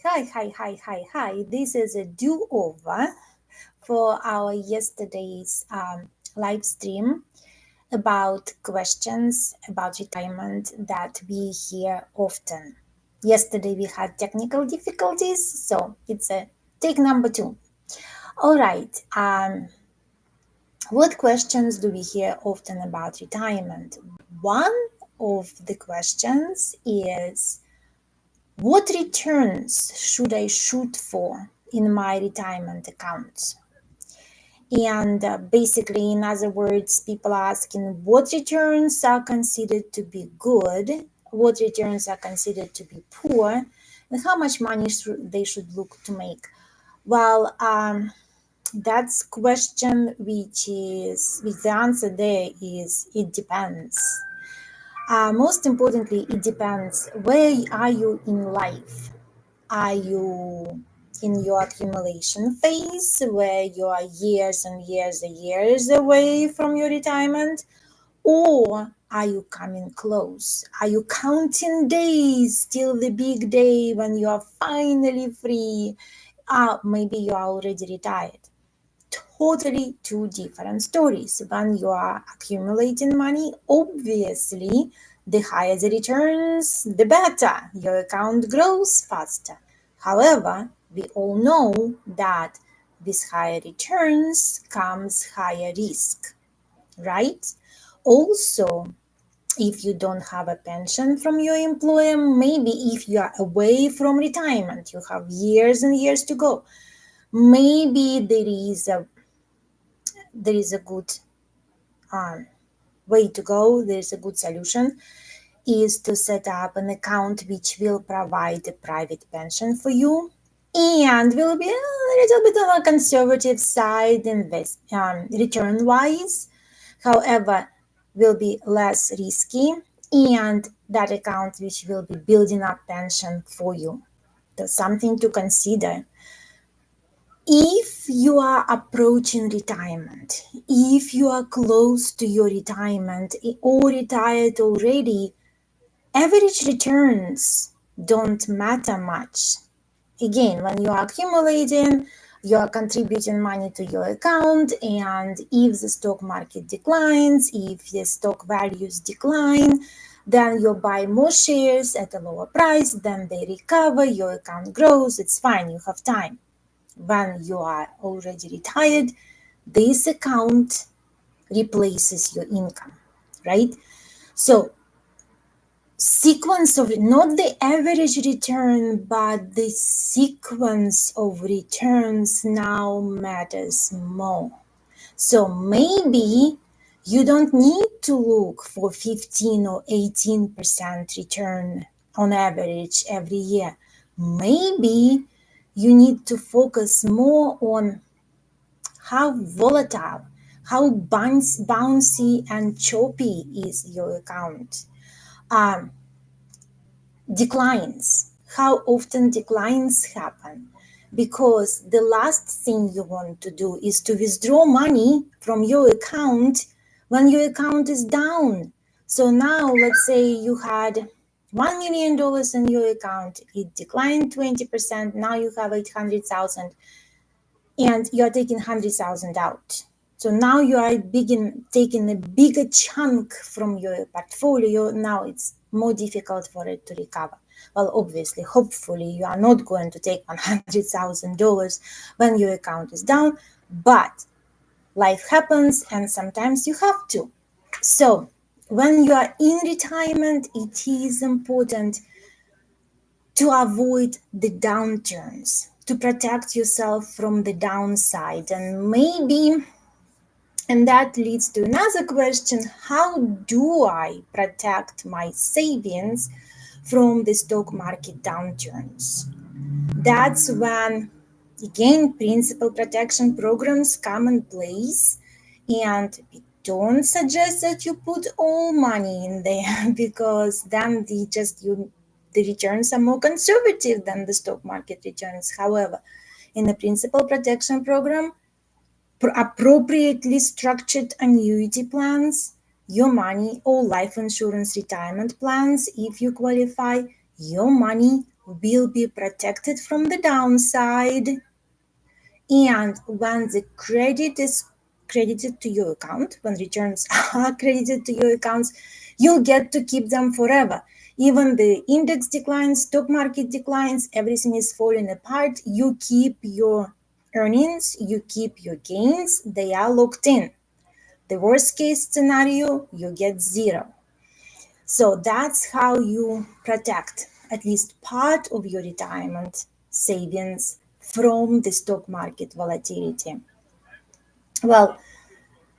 Hi. This is a do-over for our yesterday's live stream about questions about retirement that we hear often. Yesterday we had technical difficulties, so it's a take number 2. All right. What questions do we hear often about retirement? One of the questions is, what returns should I shoot for in my retirement accounts? And basically, in other words, people are asking what returns are considered to be good, what returns are considered to be poor, and how much money they should look to make. Well, that's question which the answer there is it depends. Most importantly, it depends where are you in life. Are you in your accumulation phase where you are years and years away from your retirement? Or are you coming close? Are you counting days till the big day when you are finally free? Maybe you are already retired. Totally two different stories. When you are accumulating money, obviously, the higher the returns, the better. Your account grows faster. However, we all know that with higher returns comes higher risk, right? Also, if you don't have a pension from your employer, maybe if you are away from retirement, you have years and years to go, maybe there is a good way to go, there's a good solution, is to set up an account which will provide a private pension for you and will be a little bit on a conservative side return wise. However, will be less risky, and that account which will be building up pension for you. That's something to consider. If you are approaching retirement, if you are close to your retirement or retired already, average returns don't matter much. Again, when you are accumulating, you are contributing money to your account, and if the stock market declines, if the stock values decline, then you buy more shares at a lower price, then they recover, your account grows, it's fine, you have time. When you are already retired, this account replaces your income, right? So sequence of not the average return, but the sequence of returns now matters more. So maybe you don't need to look for 15 or 18% return on average every year. Maybe you need to focus more on how volatile, how bouncy and choppy is your account. Declines, how often declines happen, because the last thing you want to do is to withdraw money from your account when your account is down. So now let's say you had $1 million in your account, it declined 20%, now you have 800,000 and you're taking 100,000 out. So now you are taking a bigger chunk from your portfolio. Now it's more difficult for it to recover. Well, obviously, hopefully, you are not going to take $100,000 when your account is down, but life happens and sometimes you have to. So when you are in retirement, it is important to avoid the downturns, to protect yourself from the downside. And that leads to another question: how do I protect my savings from the stock market downturns? That's when, again, principal protection programs come in place, and we don't suggest that you put all money in there because then the returns are more conservative than the stock market returns. However, in the principal protection program, appropriately structured annuity plans, your money, or life insurance retirement plans, if you qualify, your money will be protected from the downside. And when the credit is credited to your account, when returns are credited to your accounts, you'll get to keep them forever. Even the index declines, stock market declines, everything is falling apart, you keep your earnings, you keep your gains, they are locked in. The worst case scenario, you get zero. So that's how you protect at least part of your retirement savings from the stock market volatility. Well,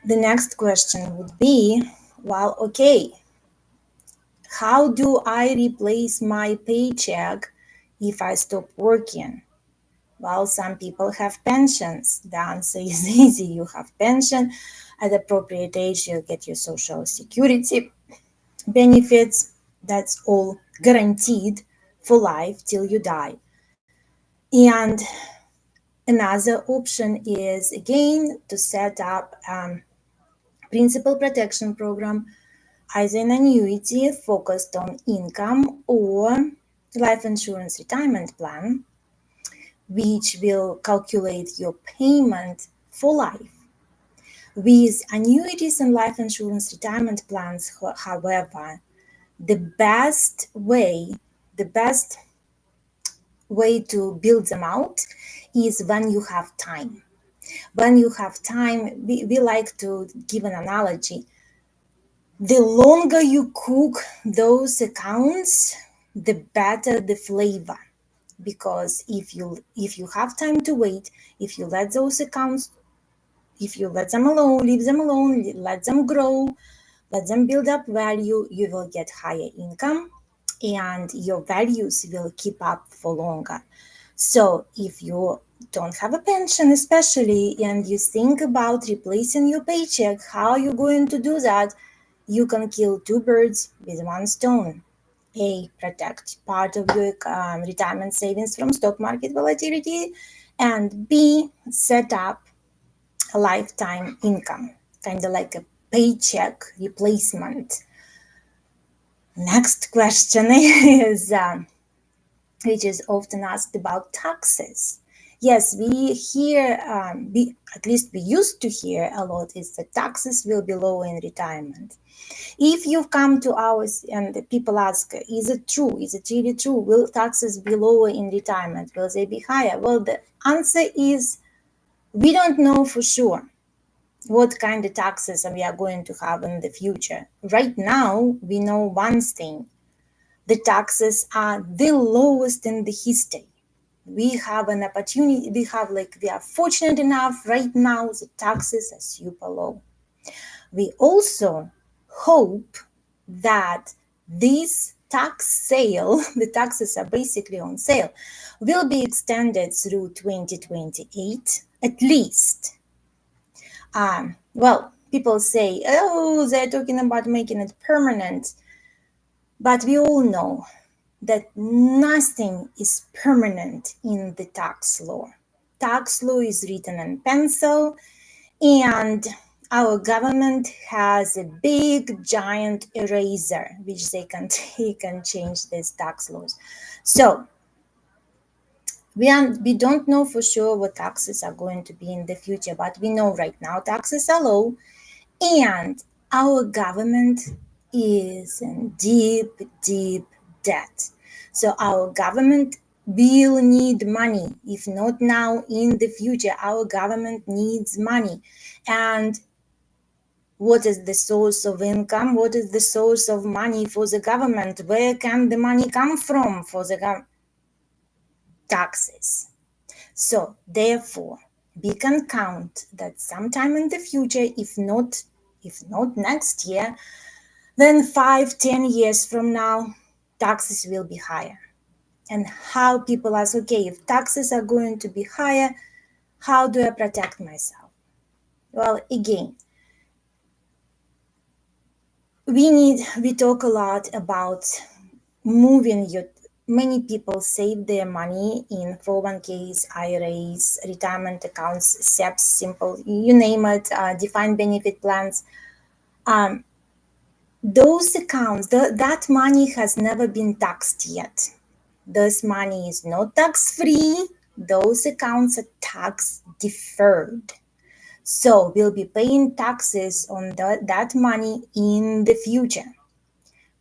the next question would be, well, okay, how do I replace my paycheck if I stop working? Well, some people have pensions. The answer is easy. You have pension. At appropriate age, you'll get your social security benefits. That's all guaranteed for life till you die. And another option is again to set up a principal protection program, either an annuity focused on income or life insurance retirement plan, which will calculate your payment for life. With annuities and life insurance retirement plans, however, the best way to build them out is when you have time. When you have time, we like to give an analogy. The longer you cook those accounts, the better the flavor. Because if you have time to wait, if you let those accounts, if you let them alone, leave them alone, let them grow, let them build up value, you will get higher income and your values will keep up for longer. So if you don't have a pension especially and you think about replacing your paycheck, how you're going to do that, you can kill two birds with one stone. A, protect part of your retirement savings from stock market volatility, and B, set up a lifetime income, kind of like a paycheck replacement. Next question is, which is often asked about taxes. Yes, we hear, at least we used to hear a lot, is that taxes will be lower in retirement. If you come to ours and the people ask, is it true? Is it really true? Will taxes be lower in retirement? Will they be higher? Well, the answer is we don't know for sure what kind of taxes we are going to have in the future. Right now, we know one thing. The taxes are the lowest in the history. We have an opportunity, we are fortunate enough right now, the taxes are super low. We also hope that this tax sale, the taxes are basically on sale, will be extended through 2028 at least. Well, people say, oh, they're talking about making it permanent. But we all know that nothing is permanent in the tax law. Tax law is written in pencil, and our government has a big giant eraser which they can take and change these tax laws. So we don't know for sure what taxes are going to be in the future, but we know right now taxes are low, and our government is in deep, deep debt. So our government will need money. If not now, in the future, our government needs money. And what is the source of income? What is the source of money for the government? Where can the money come from for the taxes? So therefore, we can count that sometime in the future, if not next year, then 5-10 years from now, taxes will be higher. And how people ask, okay, if taxes are going to be higher, how do I protect myself? Well, again, we talk a lot about moving your, many people save their money in 401ks, IRAs, retirement accounts, SEPs, simple, you name it, defined benefit plans. Those accounts, that money has never been taxed yet. This money is not tax-free. Those accounts are tax-deferred. So we'll be paying taxes on that money in the future.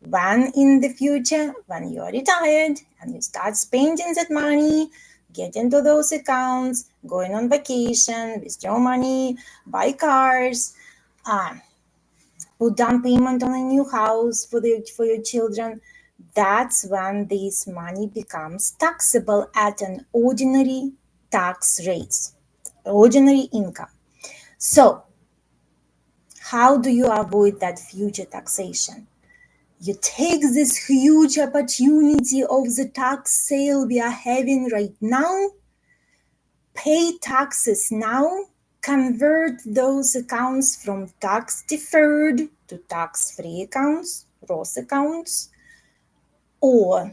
When in the future, when you're retired and you start spending that money, get into those accounts, going on vacation, withdraw money, buy cars, put down payment on a new house for your children, that's when this money becomes taxable at an ordinary tax rates, ordinary income. So how do you avoid that future taxation? You take this huge opportunity of the tax sale we are having right now, pay taxes now, convert those accounts from tax deferred to tax free accounts, Roth accounts, or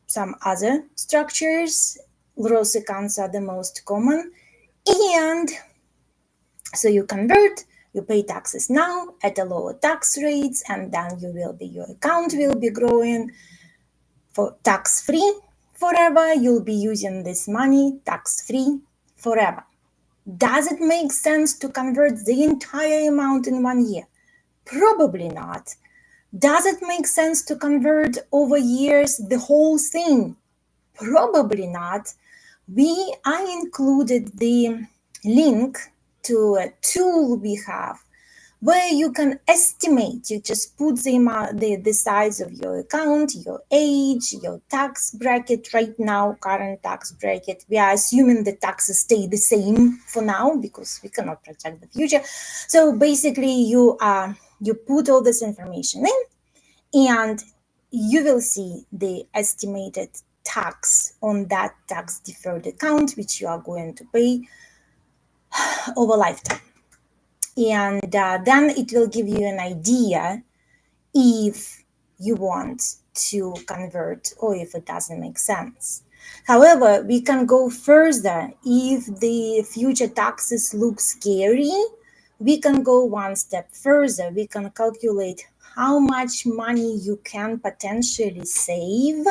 some other structures. Roth accounts are the most common. And so you convert, you pay taxes now at a lower tax rates, and then your account will be growing for tax-free forever. You'll be using this money tax-free forever. Does it make sense to convert the entire amount in 1 year? Probably not. Does it make sense to convert over years the whole thing? Probably not. I included the link to a tool we have where you can estimate. You just put the size of your account, your age, your tax bracket right now, current tax bracket. We are assuming the taxes stay the same for now because we cannot project the future. So basically you put all this information in, and you will see the estimated tax on that tax deferred account, which you are going to pay over lifetime. And then it will give you an idea if you want to convert or if it doesn't make sense. However, we can go further. If the future taxes look scary, we can go one step further. We can calculate how much money you can potentially save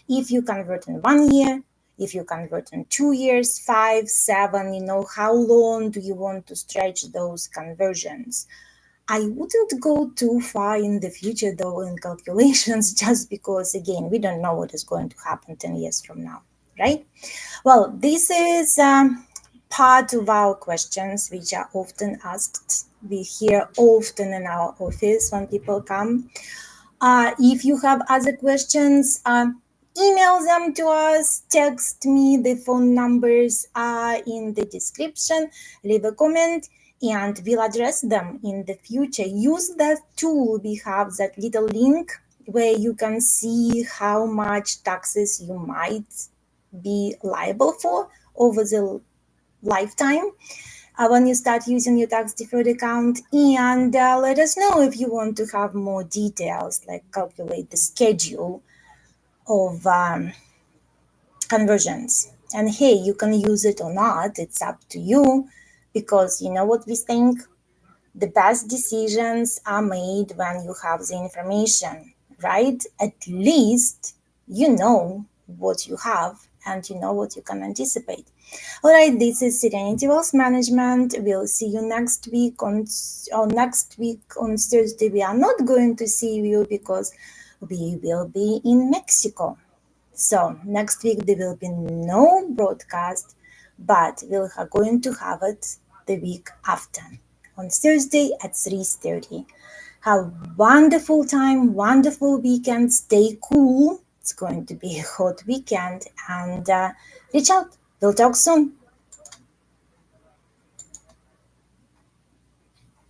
if you convert in 1 year, if you convert in 2 years, 5, 7, how long do you want to stretch those conversions? I wouldn't go too far in the future though in calculations, just because again, we don't know what is going to happen 10 years from now, right? Well, this is part of our questions which are often asked. We hear often in our office when people come. If you have other questions, email them to us, text me. The phone numbers are in the description. Leave a comment and we'll address them in the future. Use that tool. We have that little link where you can see how much taxes you might be liable for over the lifetime when you start using your tax deferred account. And let us know if you want to have more details, like calculate the schedule of conversions. And hey, you can use it or not, it's up to you, because you know what we think? The best decisions are made when you have the information, right? At least you know what you have and you know what you can anticipate. All right, this is Serenity Wealth Management. We'll see you next week on Thursday. We are not going to see you because we will be in Mexico. So next week there will be no broadcast, but we're going to have it the week after on Thursday at 3:30. Have a wonderful time, wonderful weekend. Stay cool. It's going to be a hot weekend, and reach out. We'll talk soon.